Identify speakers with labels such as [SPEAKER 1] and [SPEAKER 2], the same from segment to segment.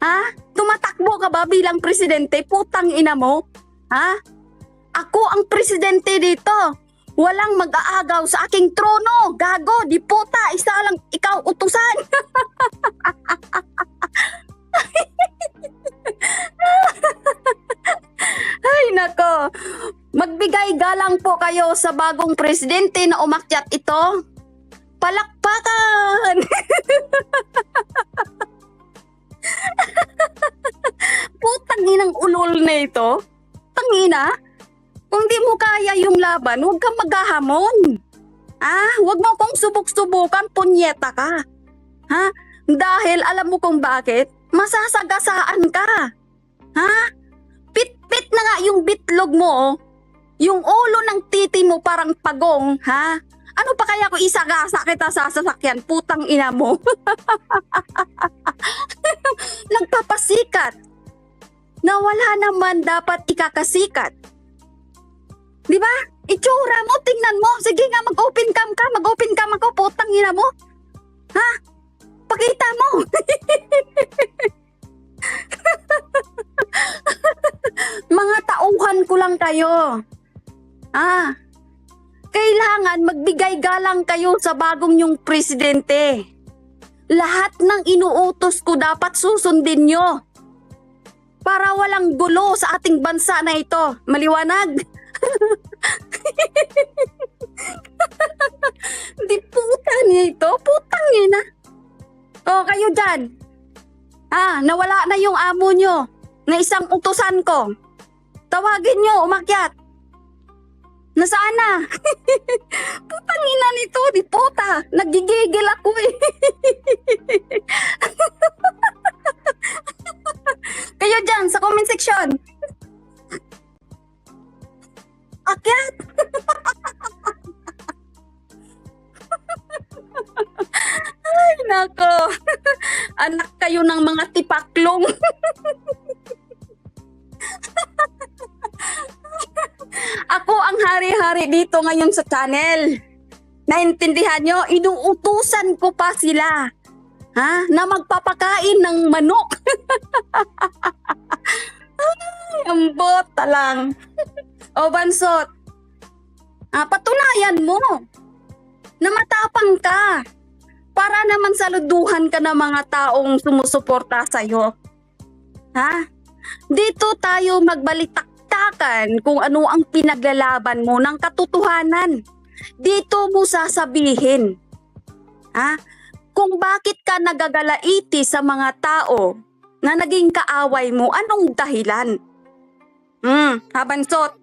[SPEAKER 1] Ha? Tumatakbo ka ba bilang presidente? Putang ina mo? Ha? Ako ang presidente dito. Walang mag-aagaw sa aking trono. Gago, di puta. Isa lang ikaw utusan. Ay nako. Magbigay galang po kayo sa bagong presidente na umakyat ito. Palakpakan! Putang inang ulol na ito. Tangina. Kung di mo kaya yung laban, huwag kang maghahamon. Huwag mo kong subok-subukan, punyeta ka. Ha? Dahil alam mo kung bakit? Masasagasaan ka. Ha? Pit-pit na nga yung bitlog mo, oh. Yung ulo ng titi mo parang pagong, ha? Ano pa kaya kung isagasa kita sa sasakyan? Putang ina mo. Nagpapasikat. Na wala naman dapat ikakasikat. Di ba? Itsura mo, tingnan mo. Sige nga, mag-open cam ka. Mag-open cam ako. Putang ina mo. Ha? Pakita mo. Mga tauhan ko lang kayo. Kailangan magbigay galang kayo sa bagong yung presidente. Lahat ng inuutos ko dapat susundin nyo. Para walang gulo sa ating bansa na ito. Maliwanag? Di puta niya ito. Putang ina. O kayo dyan. Nawala na yung amo nyo na isang utusan ko. Tawagin nyo, umakyat. Nasaan na? Putang ina nito, di puta. Nagigigil ako eh. Kayo dyan sa comment section. Akyat! Ay, nako. Anak kayo ng mga tipaklong. Ako ang hari-hari dito ngayon sa channel. Naintindihan nyo? Inuutusan ko pa sila. Na magpapakain ng manok. Ay, ang bota lang. O Bansot, patunayan mo na matapang ka para naman saluduhan ka ng mga taong sumusuporta sa'yo. Dito tayo magbalitaktakan kung ano ang pinaglalaban mo ng katotohanan. Dito mo sasabihin kung bakit ka nagagalaiti sa mga tao na naging kaaway mo, anong dahilan? Bansot,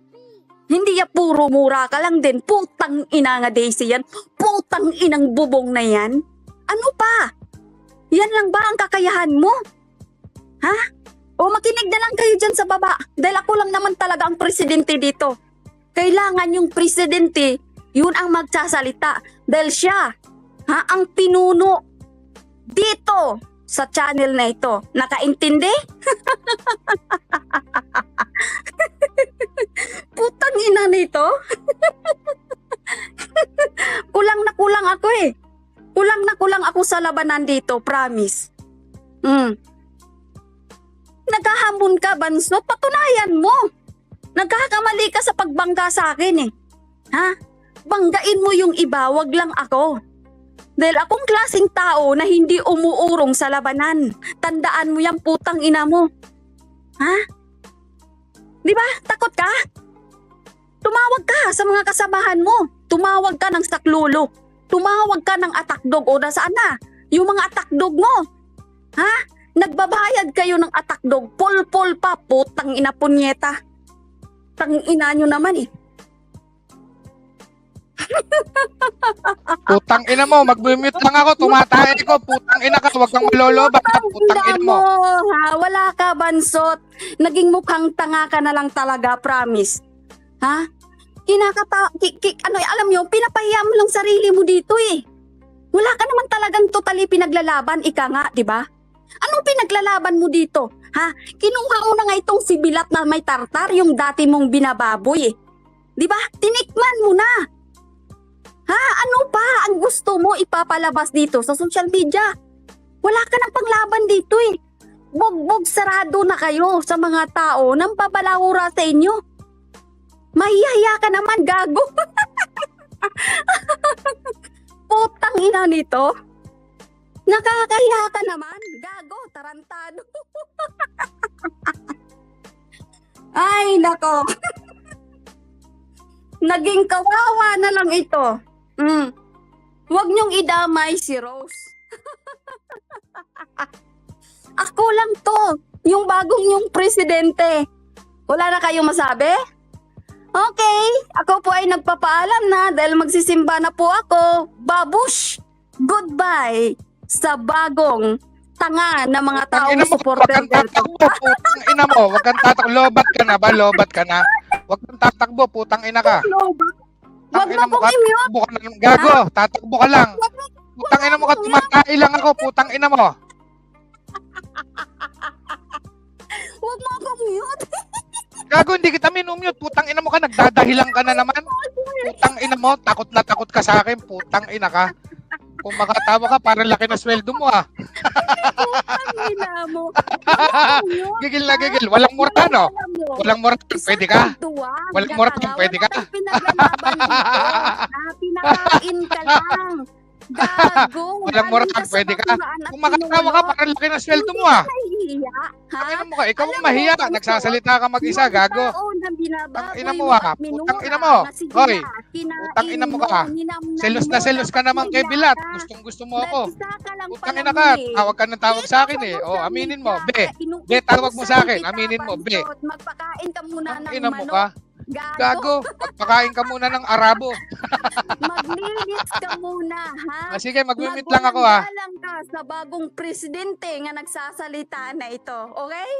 [SPEAKER 1] hindi ya puro mura ka lang din. Putang ina nga Daisy yan. Putang inang bubong na yan. Ano pa? Yan lang ba ang kakayahan mo? O makinig na lang kayo dyan sa baba. Dahil ako lang naman talaga ang presidente dito. Kailangan yung presidente, yun ang magsasalita. Dahil siya, ang pinuno dito sa channel na ito. Nakaintindi? Putang ina nito. Kulang na kulang ako eh. Kulang na kulang ako sa labanan dito, promise. Naghahamon ka, Bansot, patunayan mo. Nagkakamali ka sa pagbangga sa akin eh. Banggain mo yung iba, wag lang ako. Dahil akong klaseng tao na hindi umuurong sa labanan. Tandaan mo yung putang ina mo. Di ba? Takot ka? Tumawag ka sa mga kasamahan mo. Tumawag ka ng saklolo. Tumawag ka ng atakdog. O nasaan na? Yung mga atakdog mo. Nagbabayad kayo ng atakdog. Pol-pol pa. Putang ina punyeta. Tang ina nyo naman eh.
[SPEAKER 2] Putang ina mo, mag-mute lang ako, tumatay ko. Putang ina ka, wag kang malolobat. Putang ina mo.
[SPEAKER 1] Wala ka, Bansot. Naging mukhang tanga ka na lang talaga, promise. Alam nyo, pinapahiya mo lang sarili mo dito eh. Wala ka naman talagang totally pinaglalaban, ika nga, di ba? Anong pinaglalaban mo dito? Kinuha mo na nga itong sibilat na may tartar, yung dati mong binababoy eh. Di ba? Tinikman mo na. Ano pa ang gusto mo ipapalabas dito sa social media? Wala ka ng panglaban dito eh. Bugbog Huwag sarado na kayo sa mga tao nang babalahura sa inyo. Mahihiya ka naman, gago. Putang ina nito. Nakakahiya ka naman, gago, tarantado. Ay, nako. Naging kawawa na lang ito. Huwag niyong idamay si Rose. Ako lang to, yung bagong yung presidente. Wala na kayong masabi? Okay, ako po ay nagpapaalam na dahil magsisimba na po ako. Babush! Goodbye sa bagong tanga na mga taong supporter
[SPEAKER 2] Huwag kang tatakbo, putang ina mo. Huwag kang tatakbo. Lobat ka na ba? Lobat ka na. Huwag kang tatakbo, putang ina ka.
[SPEAKER 1] Huwag mo kong i-mute.
[SPEAKER 2] Tatakbo ka lang. Gago, tatakbo ka lang. Putang ina mo ka, tumatay lang ako, putang ina mo.
[SPEAKER 1] Huwag mo akong mute.
[SPEAKER 2] Gago, hindi kita minumute. Putang ina mo ka, nagdadahilan ka na naman. Putang ina mo, takot na takot ka sa akin. Putang ina ka. Kung makatawa ka, parang laki na sweldo mo ah.
[SPEAKER 1] Putang ina mo.
[SPEAKER 2] Gigil na gigil. Walang murano. Walang murano. Pwede ka? Walang murano. Pwede ka?
[SPEAKER 1] Pinaglalaban dito. Pinakain ka lang. Gago.
[SPEAKER 2] Walang murano. Pwede ka? Kung makatawa ka, parang laki na sweldo mo ah. Tangina mo ka. Ikaw ang mahiya. Nagsasalita ka mag-isa. Gago. Tangina mo ah. Putang ina mo. Hoy. Putang ina mo ka. Selos na selos ka naman kay Bilat. Gustong gusto mo ako. Putang ina ka. Tawag ka ng tawag sa akin eh. O, aminin mo. Be. Be, tawag mo sa akin. Aminin mo. Be.
[SPEAKER 1] Magpakain ka muna ng
[SPEAKER 2] Ina mo
[SPEAKER 1] manok.
[SPEAKER 2] ka. Gago. Magpakain ka muna ng Arabo.
[SPEAKER 1] Maglilis ka muna, ha?
[SPEAKER 2] Sige, mag-mute lang ako ha.
[SPEAKER 1] Magwalang ka sa bagong presidente nga nagsasalita na ito, okay?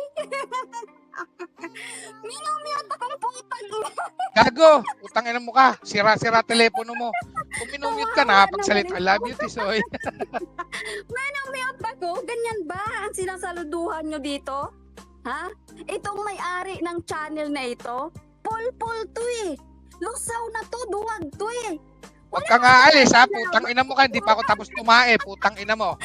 [SPEAKER 1] Minumute akong putang ina.
[SPEAKER 2] Gago. Putang ina mo ka. Sira-sira telepono mo. Kung minumute ka na, pagsalita. I love you, Tisoy.
[SPEAKER 1] Minumute ako? Ganyan ba ang sinasaluduhan nyo dito? Ha? Itong may-ari ng channel na ito, pulpul to eh. Lusaw na to, duwag to eh.
[SPEAKER 2] Huwag kang aalis ha. Putang ina mo ka. Hindi pa ako tapos tumae. Putang ina mo.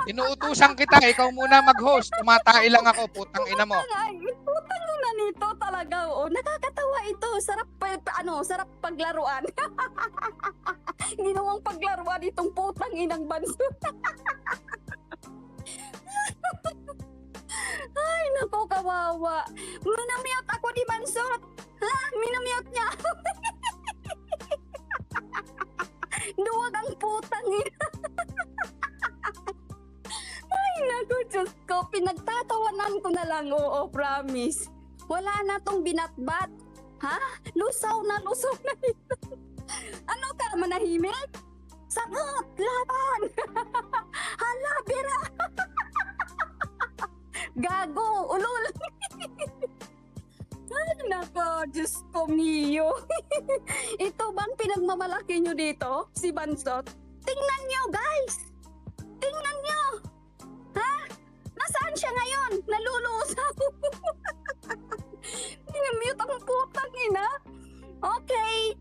[SPEAKER 2] Inuutusan kita. Ikaw muna mag-host. Tumatai lang ako. Putang ina mo.
[SPEAKER 1] Ay, putang ina nito talaga. Oh, nakakatawa ito. Sarap sarap paglaruan. Ginawang paglaruan itong putang inang banso. Ay, naku, kawawa. Minamute ako ni Mansot. Ha? Minamute niya. Duwag ang putang ina. Ay, naku, Diyos ko. Pinagtatawanan ko na lang. Oo, promise. Wala na tong binatbat. Ha? Lusaw na ito. Ano ka, manahimik? Sagot! Laban! Hala, bira! Gago! Ulol! Ay, nako, Diyos ko mio. Ito bang pinagmamalaki nyo dito? Si Bansot? Tingnan nyo, guys! Tingnan nyo! Ha? Nasaan siya ngayon? Nalulusaw! Minamute ang putang ina. Okay.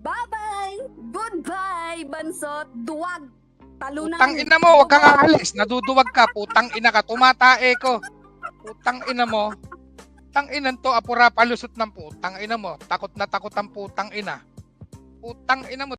[SPEAKER 1] Bye-bye! Goodbye, Bansot! Duwag! Talunan!
[SPEAKER 2] Putang ina mo. Huwag kang aalis. Naduduwag ka. Putang ina ka. Tumatae ko. Putang ina mo. Putang inan to. Apura palusot ng putang ina mo. Takot na takot ang putang ina. Putang ina mo.